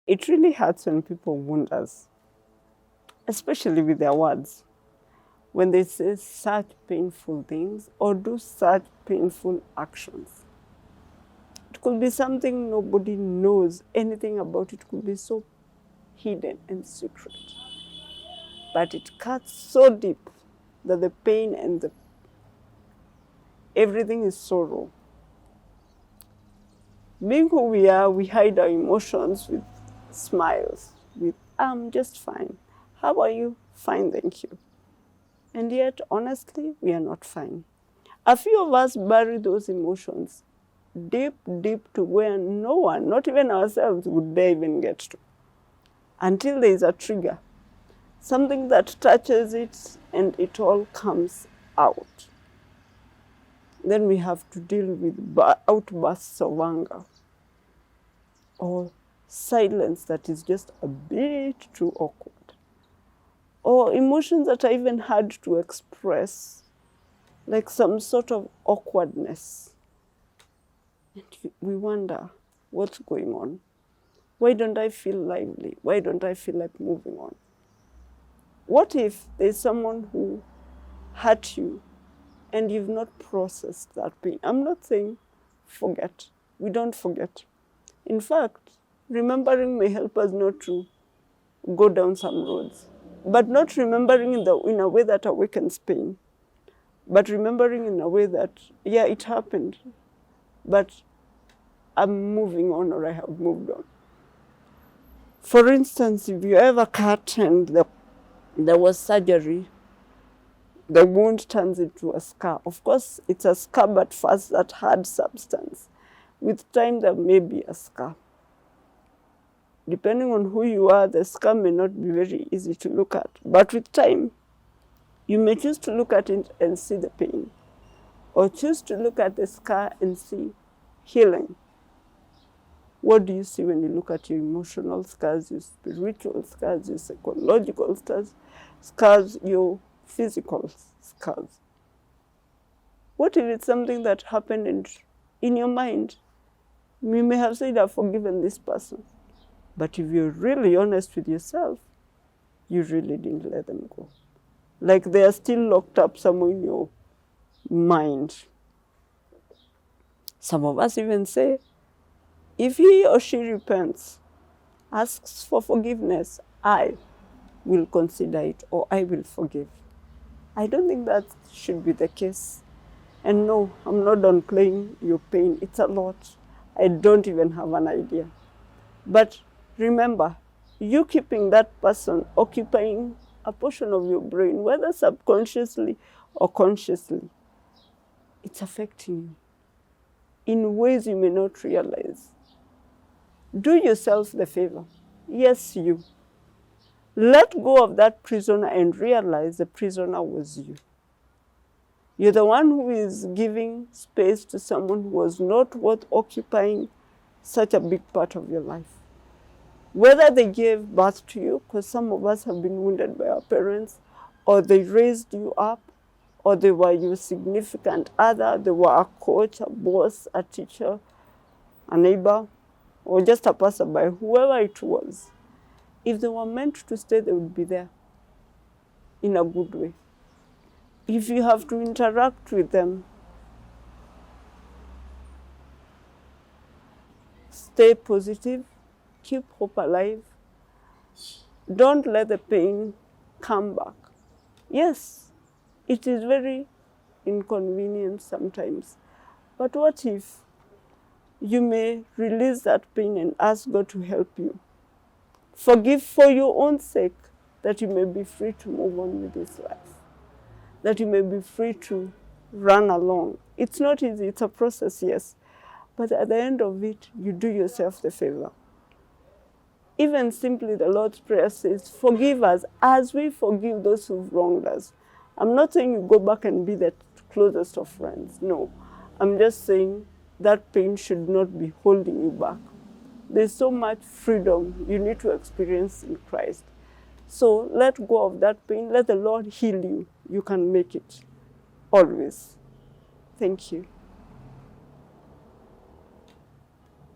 It really hurts when people wound us, especially with their words, when they say such painful things or do such painful actions. It could be something nobody knows anything about. It could be so hidden and secret. But it cuts so deep that the pain and everything is so raw. Being who we are, we hide our emotions with smiles, with, I'm just fine. How are you? Fine, thank you. And yet, honestly, we are not fine. A few of us bury those emotions deep, deep to where no one, not even ourselves, would dare even get to. Until there is a trigger, something that touches it and it all comes out. Then we have to deal with outbursts of anger or silence that is just a bit too awkward, or emotions that are even hard to express, like some sort of awkwardness. And we wonder, what's going on? Why don't I feel lively? Why don't I feel like moving on? What if there's someone who hurt you and you've not processed that pain? I'm not saying forget. We don't forget. In fact, remembering may help us not to go down some roads, but not remembering in a way that awakens pain, but remembering in a way that, yeah, it happened, but I'm moving on, or I have moved on. For instance, if you ever cut and there was surgery, the wound turns into a scar. Of course, it's a scar, but first that hard substance. With time, there may be a scar. Depending on who you are, the scar may not be very easy to look at. But with time, you may choose to look at it and see the pain, or choose to look at the scar and see healing. What do you see when you look at your emotional scars, your spiritual scars, your psychological scars, your physical scars? What if it's something that happened in your mind? You may have said, I've forgiven this person. But if you're really honest with yourself, you really didn't let them go. Like they are still locked up somewhere in your mind. Some of us even say, if he or she repents, asks for forgiveness, I will consider it, or I will forgive. I don't think that should be the case. And no, I'm not downplaying your pain. It's a lot. I don't even have an idea. But remember, you keeping that person occupying a portion of your brain, whether subconsciously or consciously, it's affecting you in ways you may not realize. Do yourself the favor. Yes, you. Let go of that prisoner and realize the prisoner was you. You're the one who is giving space to someone who was not worth occupying such a big part of your life. Whether they gave birth to you, because some of us have been wounded by our parents, or they raised you up, or they were your significant other, they were a coach, a boss, a teacher, a neighbor, or just a passerby, whoever it was. If they were meant to stay, they would be there in a good way. If you have to interact with them, stay positive, keep hope alive. Don't let the pain come back. Yes, it is very inconvenient sometimes, but what if you may release that pain and ask God to help you? Forgive for your own sake, that you may be free to move on with this life, that you may be free to run along. It's not easy, it's a process, yes, but at the end of it, you do yourself the favor. Even simply the Lord's Prayer says, forgive us as we forgive those who've wronged us. I'm not saying you go back and be the closest of friends, no. I'm just saying that pain should not be holding you back. There's so much freedom you need to experience in Christ. So let go of that pain. Let the Lord heal you. You can make it. Always. Thank you.